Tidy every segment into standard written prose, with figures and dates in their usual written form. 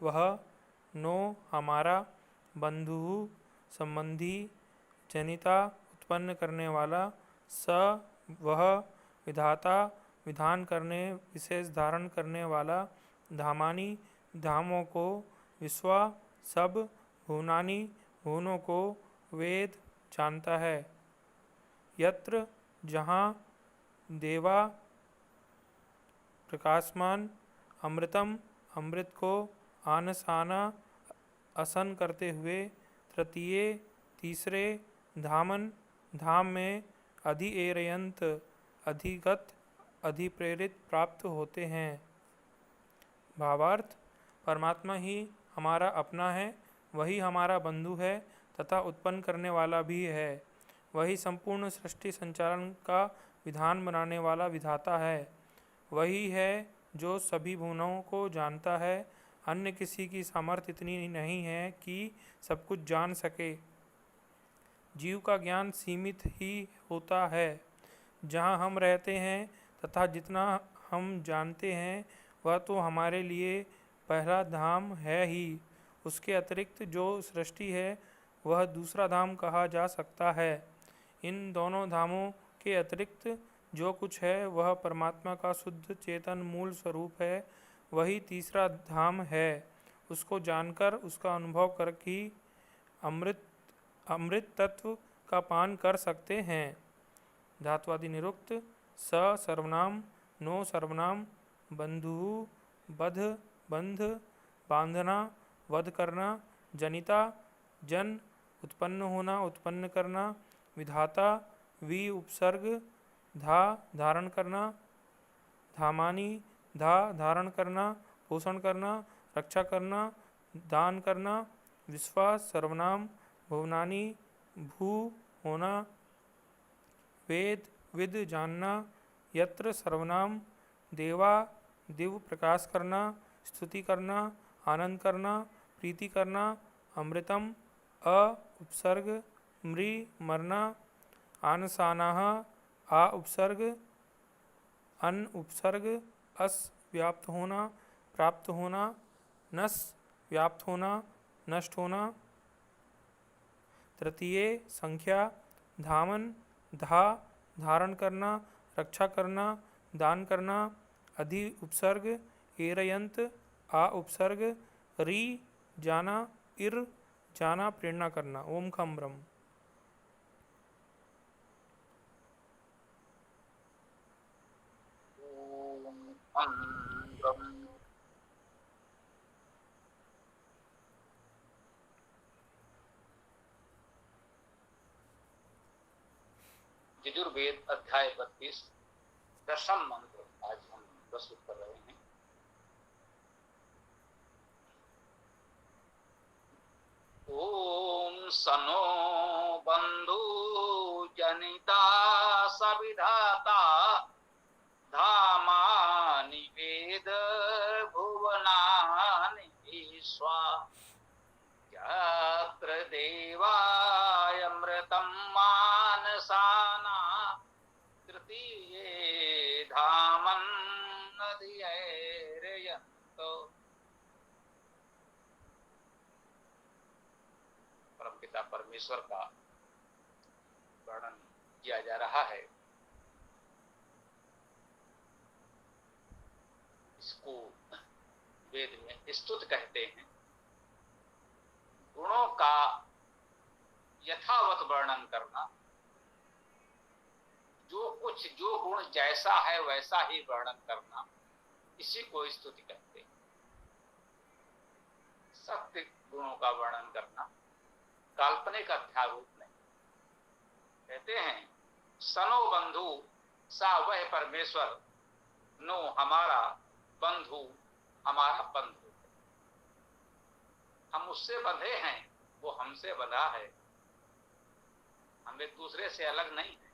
वह, नो हमारा, बंधु संबंधी, जनिता उत्पन्न करने वाला, स वह, विधाता विधान करने विशेष धारण करने वाला, धामानि धामों को, विश्वा सब, भुवनानि भुवनों को, वेद जानता है। यत्र जहाँ, देवा प्रकाशमान, अमृतम अमृत को, आनसाना असन करते हुए, तृतीय तीसरे, धामन धाम में, अधिएरयंत अधिगत अधिप्रेरित प्राप्त होते हैं। भावार्थ, परमात्मा ही हमारा अपना है, वही हमारा बंधु है तथा उत्पन्न करने वाला भी है। वही संपूर्ण सृष्टि संचालन का विधान बनाने वाला विधाता है। वही है जो सभी भुवनों को जानता है। अन्य किसी की सामर्थ्य इतनी नहीं है कि सब कुछ जान सके। जीव का ज्ञान सीमित ही होता है। जहाँ हम रहते हैं तथा जितना हम जानते हैं वह तो हमारे लिए पहला धाम है ही। उसके अतिरिक्त जो सृष्टि है वह दूसरा धाम कहा जा सकता है। इन दोनों धामों के अतिरिक्त जो कुछ है वह परमात्मा का शुद्ध चेतन मूल स्वरूप है। वही तीसरा धाम है। उसको जानकर उसका अनुभव करके अमृत तत्व का पान कर सकते हैं। धात्वादि निरुक्त। स सर्वनाम, नो सर्वनाम, बंधु बध बंध, बांधना वध करना, जनिता जन उत्पन्न होना उत्पन्न करना, विधाता वि उपसर्ग, धा धारण करना, धामानि धा धारण करना पोषण करना रक्षा करना दान करना, विश्वास सर्वनाम, भुवनानि भू होना, वेद विद जानना, यत्र सर्वनाम, देवा दिव्य प्रकाश करना, स्तुति करना, आनंद करना, प्रीति करना, अमृतम अ उपसर्ग, मृ मरना, आनसानाः आ उपसर्ग, अन उपसर्ग, अस व्याप्त होना प्राप्त होना, नस व्याप्त होना नष्ट होना। तृतीय संख्या, धामन धा धारण करना रक्षा करना दान करना, अधि उपसर्ग, एरयंत आ उपसर्ग, री जाना, इर जाना प्रेरणा करना। ओम खम ब्रह्म। यजुर्वेद अध्याय 32 दशम मंत्र आज हम प्रस्तुत कर रहे हैं। ओम सनो बंधु जनिता सविधाता, धामानि वेद भुवनानि विश्वा, यत्र देवायमृतं मानसाना, तृतीये धामन्नधियैर्यन्तो। परमपिता परमेश्वर का वर्णन किया जा रहा है। इसको वेद में स्तुति कहते हैं। गुणों का यथावत वर्णन करना, जो गुण जैसा है वैसा ही वर्णन करना, इसी को स्तुति कहते हैं। सत्य गुणों का वर्णन करना काल्पनिक अध्यारोप नहीं। कहते हैं सनो बंधु, सा वह परमेश्वर, नो हमारा, बंधु हमारा बंधु है। हम उससे बंधे हैं, वो हमसे बंधा है। हम एक दूसरे से अलग नहीं है,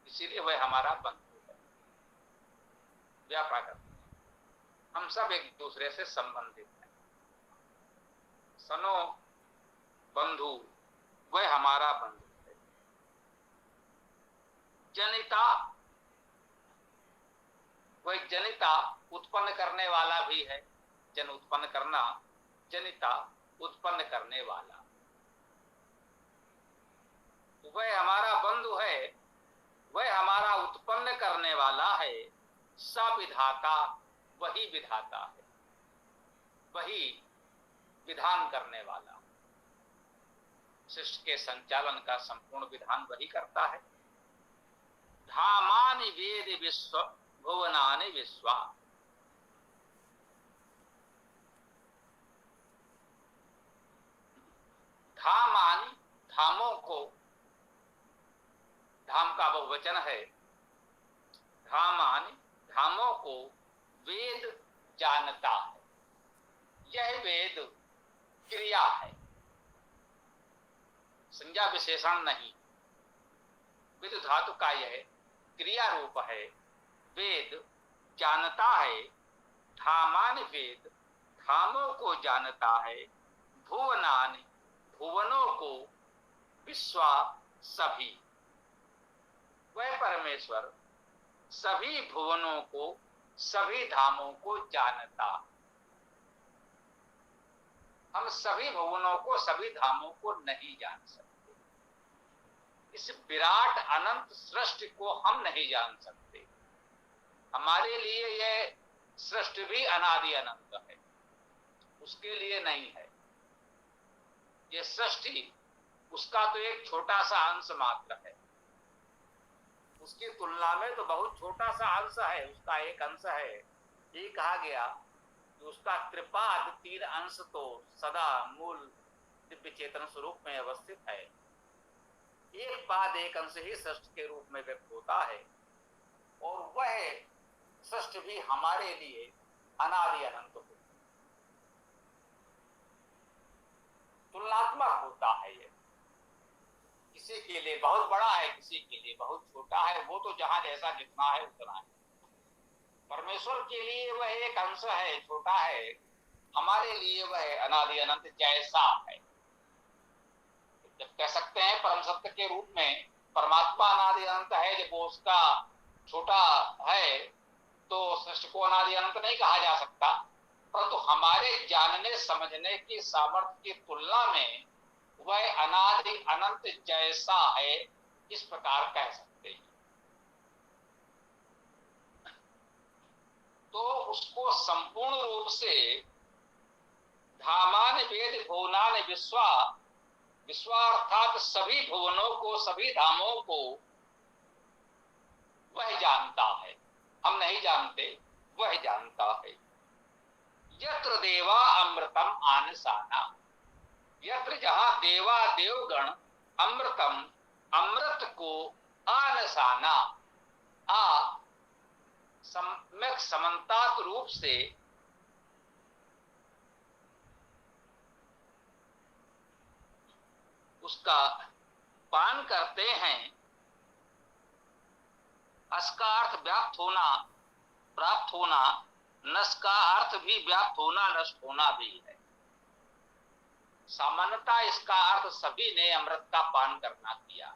इसीलिए वह हमारा बंधु है। व्यापा करते हैं, हम सब एक दूसरे से संबंधित हैं। सनो बंधु, वह हमारा बंधु है। जनिता, वह जनिता उत्पन्न करने वाला भी है। जन उत्पन्न करना, जनिता उत्पन्न करने वाला। वह हमारा बंधु है, वह हमारा उत्पन्न करने वाला है। सविधाता, वही विधाता है, वही विधान करने वाला। सृष्टि के संचालन का संपूर्ण विधान वही करता है। धामानि वेद विश्व भुवनानि विश्वा। धामानि, धामों को, धाम का बहुवचन है। धामानि, धामों को वेद जानता है। यह वेद क्रिया है, संज्ञा विशेषण नहीं। विद धातु का यह क्रिया रूप है। वेद जानता है, धामानि वेद धामों को जानता है। भुवनानि, भुवनों को, विश्वा सभी। वह परमेश्वर सभी भुवनों को, सभी धामों को जानता। हम सभी भुवनों को, सभी धामों को नहीं जान सकते। इस विराट अनंत सृष्टि को हम नहीं जान सकते। हमारे लिए यह सृष्टि भी अनादि अनंत है, उसके लिए नहीं है। यह सृष्टि उसका तो एक छोटा सा अंश मात्र है। उसकी तुलना में तो बहुत छोटा सा अंश है, उसका एक अंश है। ये कहा गया कि उसका त्रिपाद 3 अंश तो सदा मूल दिव्य चेतन स्वरूप में अवस्थित है। एक पाद एक अंश ही सृष्टि के रूप में व्यक्त होता है, और वह सृष्टि भी हमारे लिए अनादि अनंत हो, तुलनात्मक होता है। ये किसी के लिए बहुत बड़ा है, किसी के लिए बहुत छोटा है। वो तो जहां जैसा जितना है उतना है। परमेश्वर के लिए वह एक अंश है, छोटा है। हमारे लिए वह अनादि अनंत जैसा है। जब कह सकते हैं परम सत्य के रूप में परमात्मा अनादि अनंत है, जब वो उसका छोटा है तो सृष्टि को अनादि अनंत नहीं कहा जा सकता। परंतु हमारे जानने समझने की सामर्थ्य की तुलना में वह अनादि अनंत जैसा है, इस प्रकार कह सकते हैं। तो उसको संपूर्ण रूप से धामान वेद भुवनान विश्वा, विश्वा अर्थात सभी भुवनों को, सभी धामों को वह जानता है। हम नहीं जानते, वह जानता है। यत्र देवा अमृतम आनसाना, यत्र जहां देवा देवगण अमृतम, अमृत को आनसाना, आ सम्यक समन्तात रूप से उसका पान करते हैं। अस का अर्थ व्याप्त होना, प्राप्त होना, नस का अर्थ भी व्याप्त होना, नष्ट होना भी है। सामान्यतः इसका अर्थ सभी ने अमृत का पान करना किया।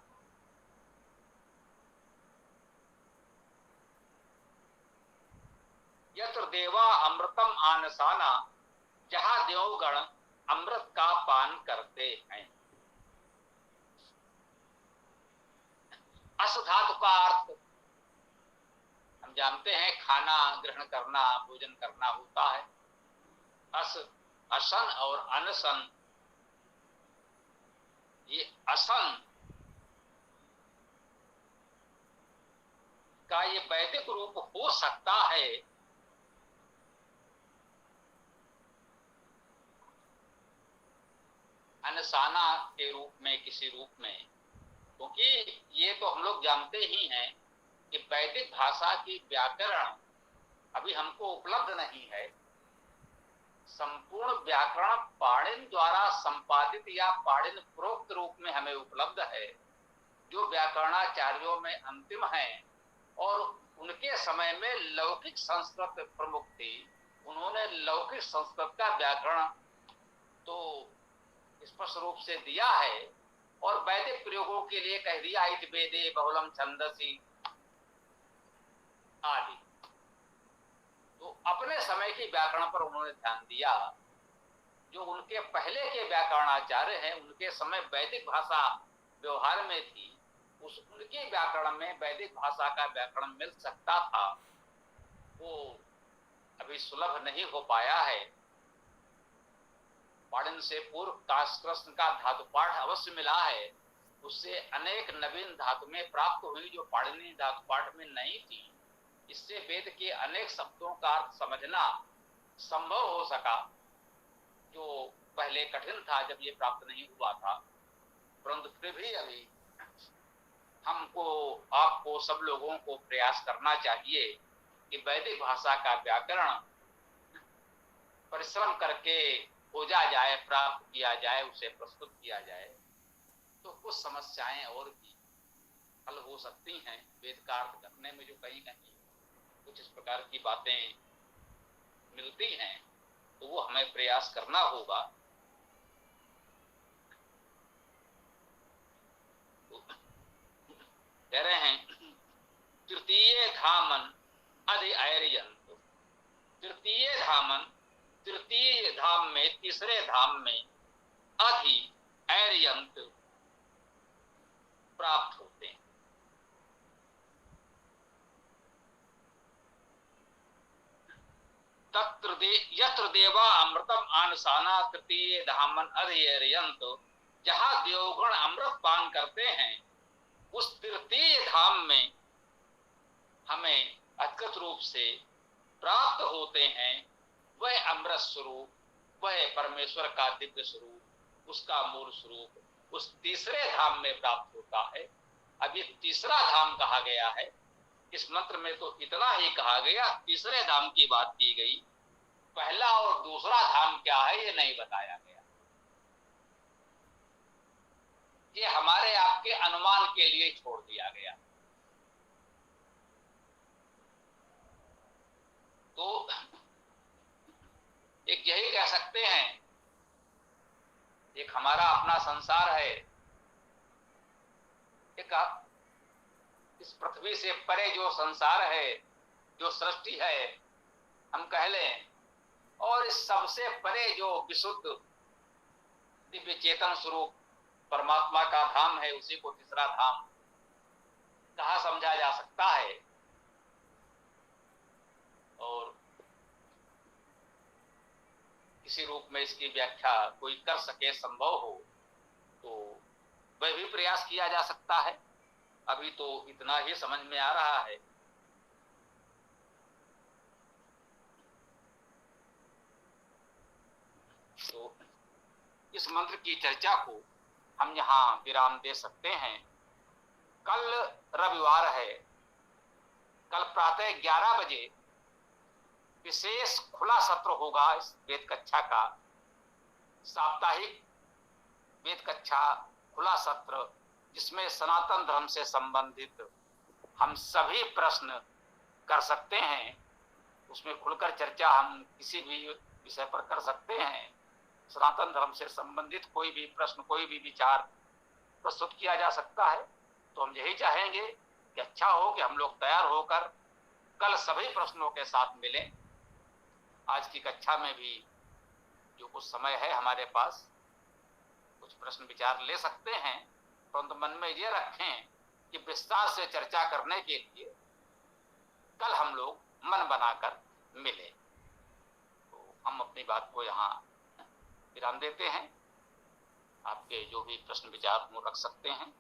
यत्र देवा अमृतम आनसाना, जहां देवगण अमृत का पान करते हैं। अस धातु का अर्थ हम जानते हैं, खाना ग्रहण करना, भोजन करना होता है। अस, असन और अनसन, ये असन का ये वैदिक रूप हो सकता है। अनसाना के रूप में, किसी रूप में, क्योंकि ये तो हम लोग जानते ही हैं कि वैदिक भाषा की व्याकरण अभी हमको उपलब्ध नहीं है। संपूर्ण व्याकरण पाणिन द्वारा संपादित या पाणिन प्रोक्त रूप में हमें उपलब्ध है, जो व्याकरणाचार्यों में अंतिम है। और उनके समय में लौकिक संस्कृत प्रमुख थी। उन्होंने लौकिक संस्कृत का व्याकरण तो स्पष्ट रूप से दिया है, और वैदिक प्रयोगों के लिए कह दिया इति वेदे बहुलम छंदसी आदि। तो अपने समय की व्याकरण पर उन्होंने ध्यान दिया। जो उनके पहले के व्याकरणाचार्य हैं, उनके समय वैदिक भाषा व्यवहार में थी, उनके व्याकरण में वैदिक भाषा का व्याकरण मिल सकता था, वो अभी सुलभ नहीं हो पाया है। पाणिनि से पूर्व काशकृष्ण का धातु पाठ अवश्य मिला है, उससे अनेक नवीन धातुएं प्राप्त हुई जो पाणिनि धातु पाठ में नहीं थी। इससे वेद के अनेक शब्दों का अर्थ समझना संभव हो सका, जो पहले कठिन था जब ये प्राप्त नहीं हुआ था। परंतु फिर भी अभी हमको, आपको, सब लोगों को प्रयास करना चाहिए कि वैदिक भाषा का व्याकरण परिश्रम करके खोजा जाए, प्राप्त किया जाए, उसे प्रस्तुत किया जाए, तो कुछ समस्याएं और भी हल हो सकती हैं। वेद का अर्थ करने में जो कहीं कहीं कुछ इस प्रकार की बातें मिलती हैं, तो वो हमें प्रयास करना होगा। तो कह रहे हैं तृतीय धामन अधि ऐर्यंत। तृतीय धामन, तृतीय धाम में, तीसरे धाम में, अधि ऐर्यंत प्राप्त होते हैं। यत्र देवा अमृतम आनसाना तृतीय धामन अधियंत। जहां देवगण अमृत पान करते हैं, उस तृतीय धाम में हमें अधिकृत रूप से प्राप्त होते हैं वह अमृत स्वरूप, वह परमेश्वर का दिव्य स्वरूप, उसका मूल स्वरूप उस तीसरे धाम में प्राप्त होता है। अब ये तीसरा धाम कहा गया है, इस मंत्र में तो इतना ही कहा गया, तीसरे धाम की बात की गई। पहला और दूसरा धाम क्या है ये नहीं बताया गया। ये हमारे आपके अनुमान के लिए छोड़ दिया गया। तो एक यही कह सकते हैं, एक हमारा अपना संसार है, एक इस पृथ्वी से परे जो संसार है, जो सृष्टि है हम कह लें, और इस सबसे परे जो विशुद्ध दिव्य चेतन स्वरूप परमात्मा का धाम है, उसी को तीसरा धाम कहा समझा जा सकता है। और किसी रूप में इसकी व्याख्या कोई कर सके, संभव हो, तो वह भी प्रयास किया जा सकता है। अभी तो इतना ही समझ में आ रहा है। तो इस मंत्र की चर्चा को हम यहाँ विराम दे सकते हैं। कल रविवार है, कल प्रातः 11 बजे विशेष खुला सत्र होगा इस वेद कक्षा का, साप्ताहिक वेद कक्षा खुला सत्र, जिसमें सनातन धर्म से संबंधित हम सभी प्रश्न कर सकते हैं। उसमें खुलकर चर्चा हम किसी भी विषय पर कर सकते हैं। सनातन धर्म से संबंधित कोई भी प्रश्न, कोई भी विचार प्रस्तुत किया जा सकता है। तो हम यही चाहेंगे कि अच्छा हो कि हम लोग तैयार होकर कल सभी प्रश्नों के साथ मिलें। आज की कक्षा में भी जो कुछ समय है हमारे पास, कुछ प्रश्न विचार ले सकते हैं, परंतु मन में ये रखें कि विस्तार से चर्चा करने के लिए कल हम लोग मन बनाकर मिले। तो हम अपनी बात को यहाँ विराम देते हैं। आपके जो भी प्रश्न विचार वो रख सकते हैं,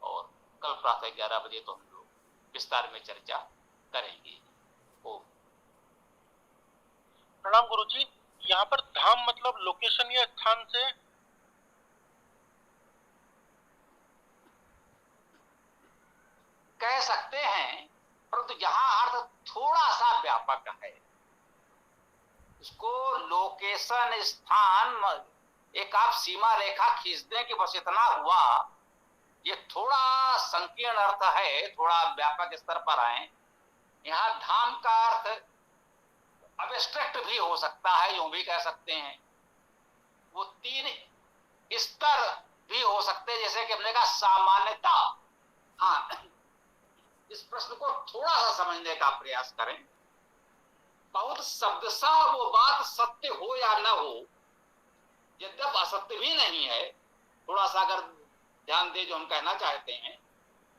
और कल प्रातः 11 बजे तो हम लोग विस्तार में चर्चा करेंगे। ओ प्रणाम गुरुजी। यहाँ पर धाम मतलब लोकेशन या स्थान से कह सकते हैं, परंतु यहाँ अर्थ थोड़ा सा व्यापक है। इसको लोकेशन, स्थान, एक आप सीमा रेखा खींच दें कि बस इतना हुआ, ये थोड़ा संकीर्ण अर्थ है, थोड़ा व्यापक स्तर पर आए। यहाँ धाम का अर्थ अब्स्ट्रैक्ट भी हो सकता है, यूं भी कह सकते हैं। वो 3 स्तर भी हो सकते हैं, जैसे कि हमने कहा सामान्यता। हाँ, इस प्रश्न को थोड़ा सा समझने का प्रयास करें। बहुत शब्दशः वो बात सत्य हो या न हो, यद्यप असत्य भी नहीं है, थोड़ा सा अगर ध्यान दे जो हम कहना चाहते हैं,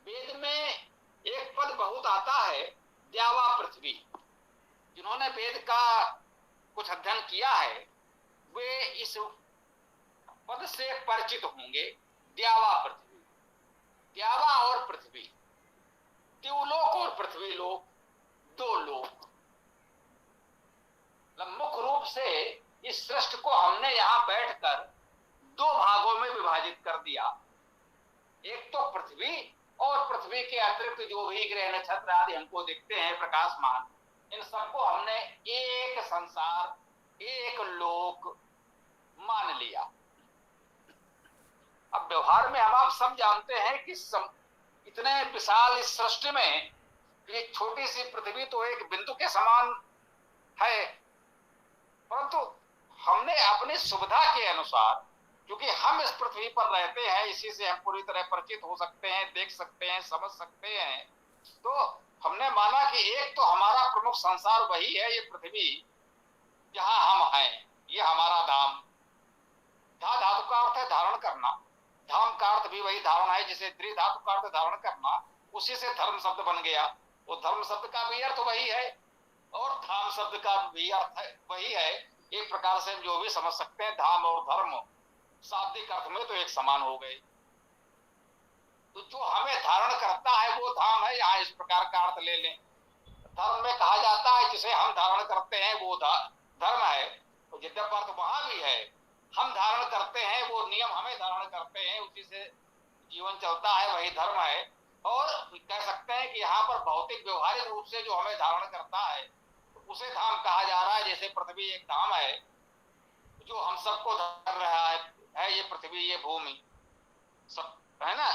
वेद में एक पद बहुत आता है, द्यावा पृथ्वी। जिन्होंने वेद का कुछ अध्ययन किया है वे इस पद से परिचित होंगे। द्यावा पृथ्वी, द्यावा और पृथ्वी, त्रिलोक और पृथ्वी लोक, दो लोक। मुख्य रूप से इस सृष्टि को हमने यहां बैठकर दो भागों में विभाजित कर दिया। एक तो पृथ्वी, और पृथ्वी के अतिरिक्त जो भी ग्रह नक्षत्र आदि हमको दिखते हैं प्रकाशमान, इन सबको हमने एक संसार, एक लोक मान लिया। अब व्यवहार में हम आप सब जानते हैं कि इतने विशाल इस सृष्टि में एक छोटी सी पृथ्वी तो एक बिंदु के समान है, परंतु हमने अपनी सुविधा के अनुसार, क्योंकि हम इस पृथ्वी पर रहते हैं, इसी से हम पूरी तरह परिचित हो सकते हैं, देख सकते हैं, समझ सकते हैं, तो हमने माना कि एक तो हमारा प्रमुख संसार वही है, ये पृथ्वी जहां हम हैं, ये हमारा धाम। धातु का अर्थ है धारण करना, धाम का अर्थ भी वही धारण है, जिसे त्रिधातु का अर्थ धारण करना, उसी से धर्म शब्द बन गया। वो धर्म शब्द का भी अर्थ वही है और धाम शब्द का भी अर्थ वही है। एक प्रकार से हम जो भी समझ सकते हैं, धाम और धर्म शाब्दिक अर्थ में तो एक समान हो गए। तो जो हमें धारण करता है वो धाम है, यहाँ इस प्रकार का अर्थ ले लें। धर्म में कहा जाता है जिसे हम धारण करते हैं वो धर्म है, तो यद्यप अर्थ वहां भी है, हम धारण करते हैं वो नियम हमें धारण करते हैं, उसी से जीवन चलता है, वही धर्म है। और कह सकते हैं कि यहाँ पर भौतिक व्यवहारिक रूप से जो हमें धारण करता है उसे धाम कहा जा रहा है। जैसे पृथ्वी एक धाम है जो हम सबको धर रहा है ये पृथ्वी, ये भूमि सब है ना,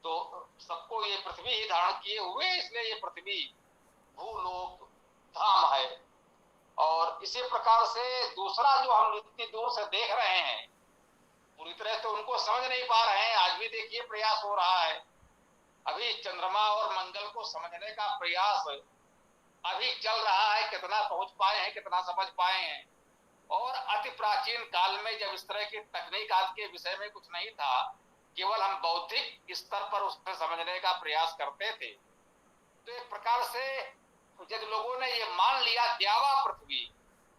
तो सबको ये पृथ्वी ही धारण किए हुए, इसलिए ये पृथ्वी भूलोक धाम है। और इसी प्रकार से दूसरा जो हम इतनी दूर से देख रहे हैं, पूरी तरह तो उनको समझ नहीं पा रहे हैं, आज भी देखिए प्रयास हो रहा है। अभी चंद्रमा और मंगल को समझने का प्रयास अभी चल रहा है, कितना पहुंच पाए हैं, कितना समझ पाए हैं। और अति प्राचीन काल में जब इस तरह की तकनीक आज के विषय में कुछ नहीं था, केवल हम बौद्धिक स्तर पर उसे समझने का प्रयास करते थे, तो एक प्रकार से जब लोगों ने ये मान लिया द्यावा पृथ्वी,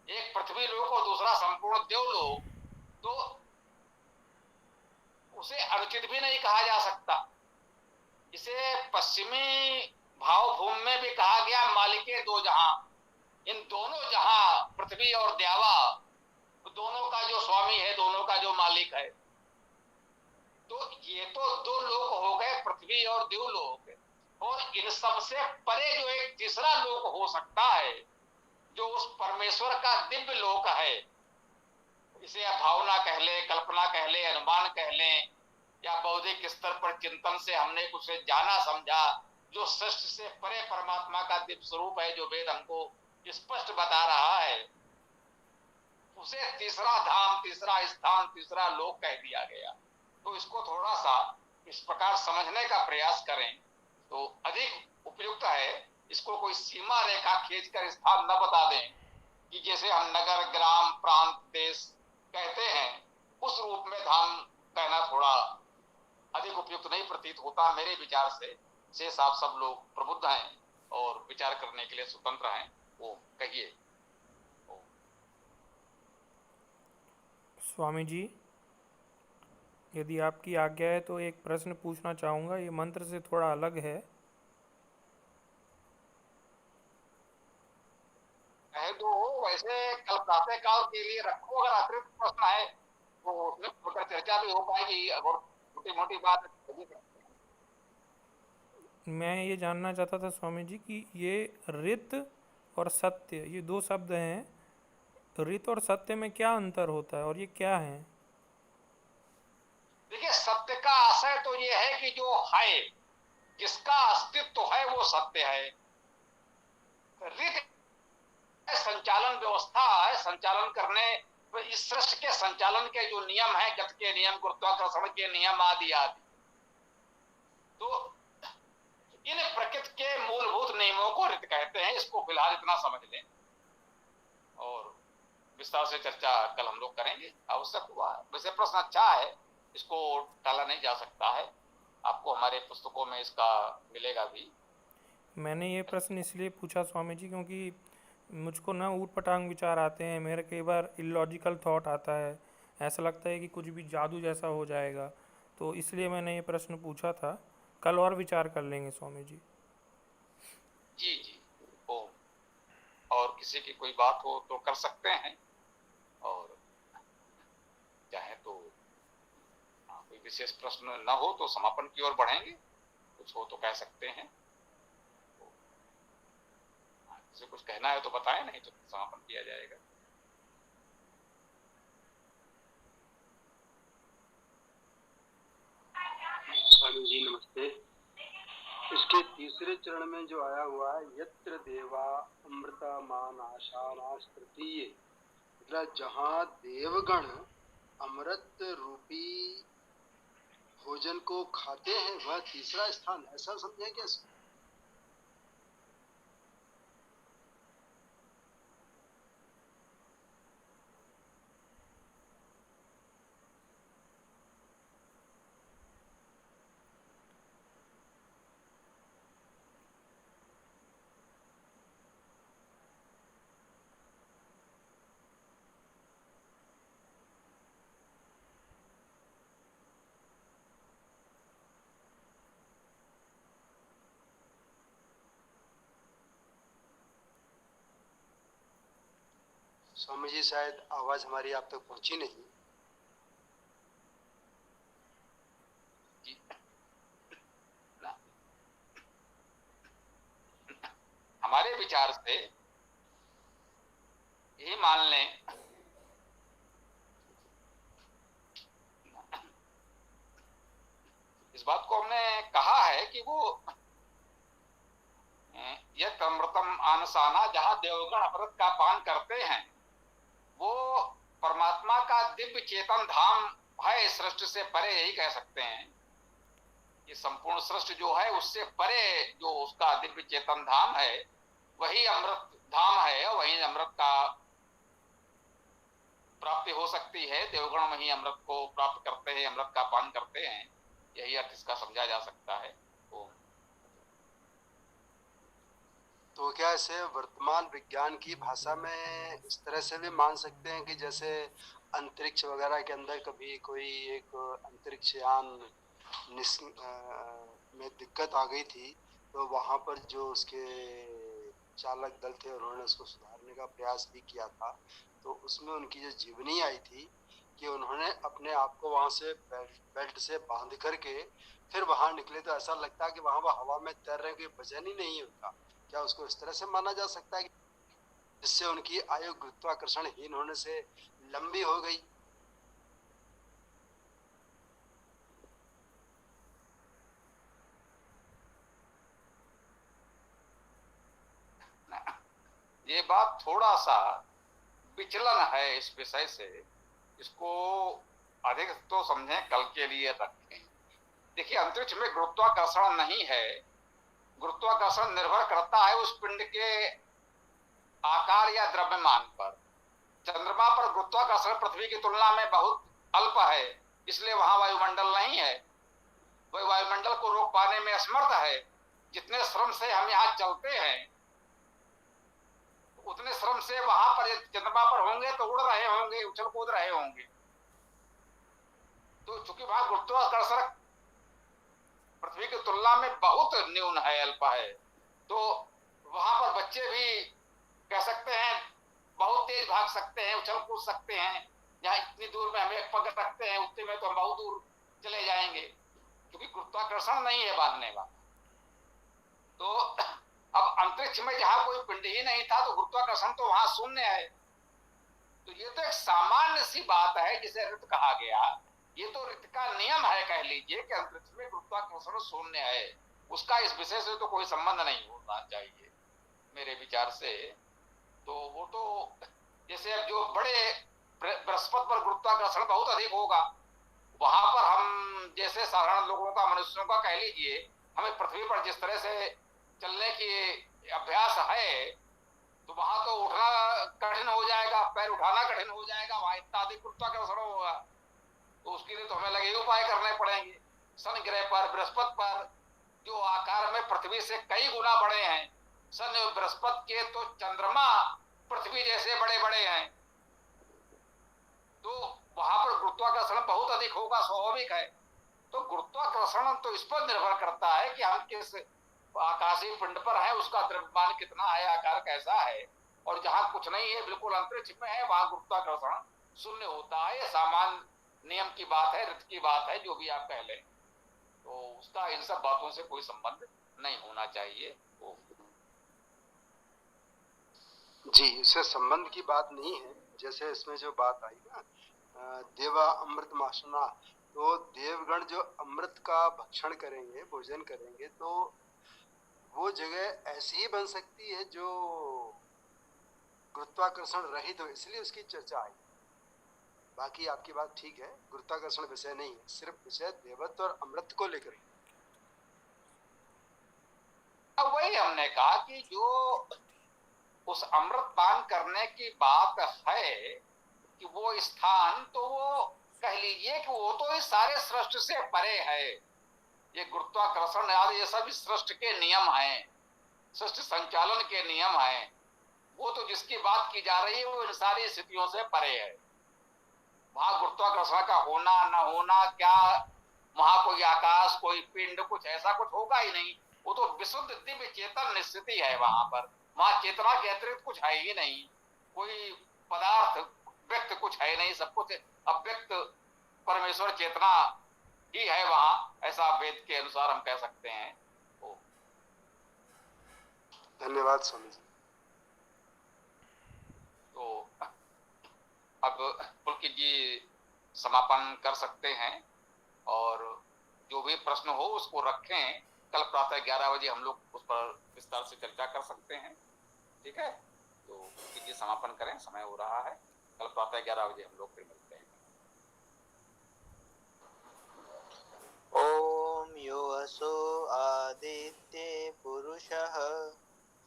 एक पृथ्वी लोक और दूसरा संपूर्ण देवलोक, तो उसे अनुचित भी नहीं कहा जा सकता। इसे पश्चिमी भावभूमि में भी कहा गया मालिके दो जहां, इन दोनों जहां पृथ्वी और द्यावा, दोनों का जो स्वामी है, दोनों का जो मालिक है। तो ये तो दो लोक हो गए, पृथ्वी और देवलोक, और इन सबसे परे जो एक तीसरा लोक हो सकता है, जो उस परमेश्वर का दिव्य लोक है, इसे भावना कह ले, कल्पना कह ले, अनुमान कह लें, या बौद्धिक स्तर पर चिंतन से हमने कुछ जाना समझा, जो सृष्टि से परे परमात्मा का दिव्य स्वरूप है, जो वेद हमको स्पष्ट बता रहा है, उसे तीसरा धाम, तीसरा स्थान, तीसरा लोक कह दिया गया। तो इसको थोड़ा सा इस प्रकार समझने का प्रयास करें तो अधिक उपयुक्त है। इसको कोई सीमा रेखा खींचकर स्थान न बता दें कि जैसे हम नगर, ग्राम, प्रांत, देश कहते हैं, उस रूप में धाम कहना थोड़ा अधिक उपयुक्त नहीं प्रतीत होता मेरे विचार से। शेष आप सब लोग प्रबुद्ध हैं और विचार करने के लिए स्वतंत्र हैं, वो कहिए। स्वामी जी, यदि आपकी आज्ञा है तो एक प्रश्न पूछना चाहूँगा, ये मंत्र से थोड़ा अलग है। कह दो, वैसे कल प्रातः काल के लिए रखो, अगर अतिरिक्त प्रश्न है तो उसमें चर्चा भी हो पाएगी, और छोटी मोटी बात। मैं ये जानना चाहता था स्वामी जी कि ये रित और सत्य, ये दो शब्द हैं, रित और सत्य में क्या अंतर होता है और ये क्या है? देखिए, सत्य का आशय तो ये है कि जो है, जिसका अस्तित्व है वो सत्य है। रित संचालन व्यवस्था है, संचालन करने, इस सृष्टि के संचालन के जो नियम है, गति के नियम, गुरुत्वाकर्षण के नियम आदि आदि, तो इन प्रकृति के मूलभूत नियमों को रित कहते हैं। इसको फिलहाल इतना समझ लें। और विस्तार से चर्चा कल हम लोग करेंगे, आवश्यक हुआ। वैसे प्रश्न अच्छा है, इसको टाला नहीं जा सकता है, आपको हमारे पुस्तकों में इसका मिलेगा भी। मैंने ये प्रश्न इसलिए पूछा स्वामी जी क्योंकि मुझको ना ऊट पटांग विचार आते हैं, मेरे कई बार इलॉजिकल थॉट आता है, ऐसा लगता है कि कुछ भी जादू जैसा हो जाएगा, तो इसलिए मैंने ये प्रश्न पूछा था। कल और विचार कर लेंगे स्वामी जी। जी जी, ओम। और किसी की कोई बात हो तो कर सकते हैं, और चाहे तो कोई विशेष प्रश्न न हो तो समापन की ओर बढ़ेंगे, कुछ हो तो कह सकते हैं। किसी कुछ कहना है तो बताएं, नहीं तो समापन किया जाएगा। स्वामी जी नमस्ते। इसके तीसरे चरण में जो आया हुआ है, यत्र देवा अमृता मान आशानाश तृतीय, मतलब जहाँ देवगण अमृत रूपी भोजन को खाते हैं वह तीसरा स्थान, ऐसा समझे कैसे? स्वामी जी शायद आवाज हमारी आप तक पहुंची नहीं। जी, हमारे विचार से ये मान लें, इस बात को हमने कहा है कि वो यत् अमृतम आनसाना, जहां देवगण अमृत का पान करते हैं, वो परमात्मा का दिव्य चेतन धाम है, सृष्टि से परे, यही कह सकते हैं। ये संपूर्ण सृष्टि जो है उससे परे जो उसका दिव्य चेतन धाम है, वही अमृत धाम है, और वही अमृत का प्राप्ति हो सकती है। देवगण वही अमृत को प्राप्त करते हैं, अमृत का पान करते हैं, यही अर्थ इसका समझा जा सकता है। तो क्या इसे वर्तमान विज्ञान की भाषा में इस तरह से भी मान सकते हैं कि जैसे अंतरिक्ष वगैरह के अंदर कभी कोई एक अंतरिक्ष यान में दिक्कत आ गई थी, तो वहां पर जो उसके चालक दल थे उन्होंने उसको सुधारने का प्रयास भी किया था, तो उसमें उनकी जो जीवनी आई थी कि उन्होंने अपने आप को वहां से बेल्ट से बांध करके फिर वहां निकले, तो ऐसा लगता है कि वहां वो हवा में तैर रहे, कोई वजन ही नहीं है उनका। क्या उसको इस तरह से माना जा सकता है जिससे उनकी आयु गुरुत्वाकर्षणहीन होने से लंबी हो गई? ये बात थोड़ा सा विचलन है इस विषय से, इसको अधिक तो समझें, कल के लिए रखें। देखिए, अंतरिक्ष में गुरुत्वाकर्षण नहीं है, गुरुत्वाकर्षण निर्भर करता है उस पिंड के आकार या द्रव्यमान पर। चंद्रमा पर गुरुत्वाकर्षण पृथ्वी की तुलना में बहुत अल्प है, इसलिए वहां वायुमंडल नहीं है, वह वायुमंडल को रोक पाने में असमर्थ है। जितने श्रम से हम यहाँ चलते हैं, उतने श्रम से वहां पर चंद्रमा पर होंगे तो उड़ रहे होंगे, उछल कूद रहे होंगे। तो चूंकि वहां गुरुत्वाकर्षण पृथ्वी की तुलना में बहुत न्यून है, अल्प है, तो वहां पर बच्चे भी कह सकते हैं बहुत तेज भाग सकते हैं, उछल कूद सकते हैं। जहां इतनी दूर में हमें एक पग रखते हैं, उतने में तो हम बहुत दूर चले जाएंगे, क्योंकि गुरुत्वाकर्षण नहीं है बांधने वाला। तो अब अंतरिक्ष में जहां कोई पिंड ही नहीं था, तो गुरुत्वाकर्षण तो वहां शून्य है। तो ये तो एक सामान्य सी बात है जिसे ऋत कहा गया, ये तो ऋत का नियम है, कह लीजिए कि अंतरिक्ष में गुरुत्वाकर्षण शून्य है। उसका इस विषय से तो कोई संबंध नहीं होना चाहिए मेरे विचार से। तो वो तो जैसे अब जो बड़े बृहस्पति पर गुरुत्वाकर्षण बहुत अधिक होगा, वहां पर हम जैसे साधारण लोगों का, मनुष्यों का कह लीजिए, हमें पृथ्वी पर जिस तरह से चलने की अभ्यास है, तो वहां तो उठना कठिन हो जाएगा, पैर उठाना कठिन हो जाएगा, वहां इतना अधिक गुरुत्वाकर्षण होगा। तो उसके लिए तो हमें लगे उपाय करने पड़ेंगे। शन ग्रह पर, बृहस्पति पर, जो आकार में पृथ्वी से कई गुना बड़े हैं, शन और बृहस्पति के तो चंद्रमा पृथ्वी जैसे बड़े बड़े हैं, तो वहां पर गुरुत्वाकर्षण बहुत अधिक होगा, स्वाभाविक है। तो गुरुत्वाकर्षण तो इस पर निर्भर करता है कि हम किस आकाशीय पिंड पर है, उसका द्रव्यमान कितना है, आकार कैसा है। और जहां कुछ नहीं है, बिल्कुल अंतरिक्ष में है, वहां गुरुत्वाकर्षण शून्य होता है। सामान्य नियम की बात है, रीत की बात है, जो भी आप कह लें, तो उसका इन सब बातों से कोई संबंध नहीं होना चाहिए। जी, इससे संबंध की बात नहीं है। जैसे इसमें जो बात आई ना, देवा अमृत माशना, तो देवगण जो अमृत का भक्षण करेंगे, भोजन करेंगे, तो वो जगह ऐसी ही बन सकती है जो गुरुत्वाकर्षण रहित हो, इसलिए उसकी चर्चा आई। बाकी आपकी बात ठीक है, गुरुत्वाकर्षण विषय नहीं है, सिर्फ विषय देवत्व और अमृत को लेकर। वही हमने कहा कि जो उस अमृत पान करने की बात है कि वो स्थान, तो वो कह लीजिए कि वो तो इस सारे सृष्टि से परे है। ये गुरुत्वाकर्षण आदि ये सब सृष्टि के नियम हैं, सृष्टि संचालन के नियम हैं। वो तो जिसकी बात की जा रही है वो इन सारी स्थितियों से परे है। वहां गुरुत्वाकर्षण का होना न होना, क्या वहां कोई आकाश, कोई पिंड, कुछ ऐसा कुछ होगा ही नहीं। वो तो विशुद्ध दिव्य चेतन स्थिति है वहां पर। वहां चेतना के अतिरिक्त कुछ है ही नहीं, कोई पदार्थ व्यक्त कुछ है नहीं, सब कुछ अव्यक्त परमेश्वर चेतना ही है वहां, ऐसा वेद के अनुसार हम कह सकते हैं। धन्यवाद स्वामी जी। तो अब पुलकित जी समापन कर सकते हैं, और जो भी प्रश्न हो उसको रखें। कल प्रातः 11 बजे हम लोग उस पर विस्तार से चर्चा कर सकते हैं, ठीक है। तो पुलकित जी समापन करें, समय हो रहा है। कल प्रातः 11 बजे हम लोग फिर मिलते हैं। ओम यो असो आदित्य पुरुषः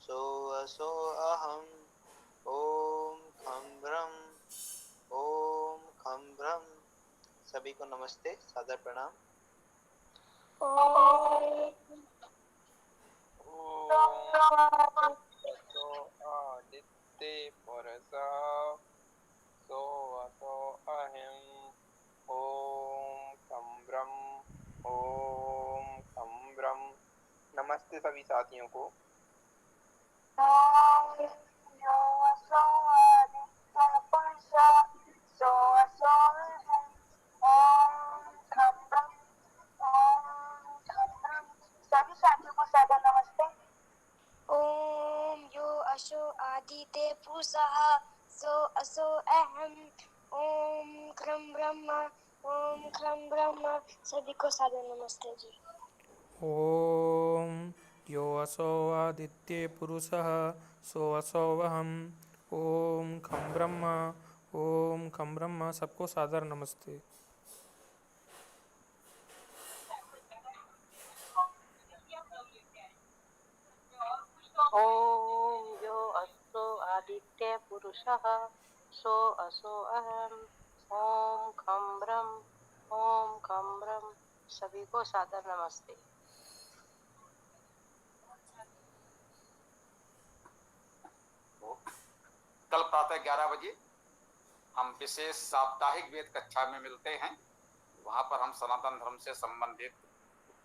सो असो अहम् ओम खं ब्रह्म ओम खं ब्रह्म। सभी को नमस्ते, सादर प्रणाम। सो आदित्य पुरुषः सो असो अहम् ओम खं ब्रह्म ओम खं ब्रह्म। नमस्ते सभी साथियों को। सभी साथियों को सादर नमस्ते। ओम यो असो आदित्य पुरुषः सो असो अहम् ओम क्रम ब्रह्म। सभी को सादर नमस्ते जी। ओम यो असो आदित्य पुरुषः सो असो वहम् ओम खं ब्रह्म, सबको सादर नमस्ते। ओम यो असो आदित्य पुरुषः सो असो अहम् ओम खं ब्रह्म, सभी को सादर नमस्ते। कल प्रातः 11 बजे हम विशेष साप्ताहिक वेद कक्षा में मिलते हैं। वहां पर हम सनातन धर्म से संबंधित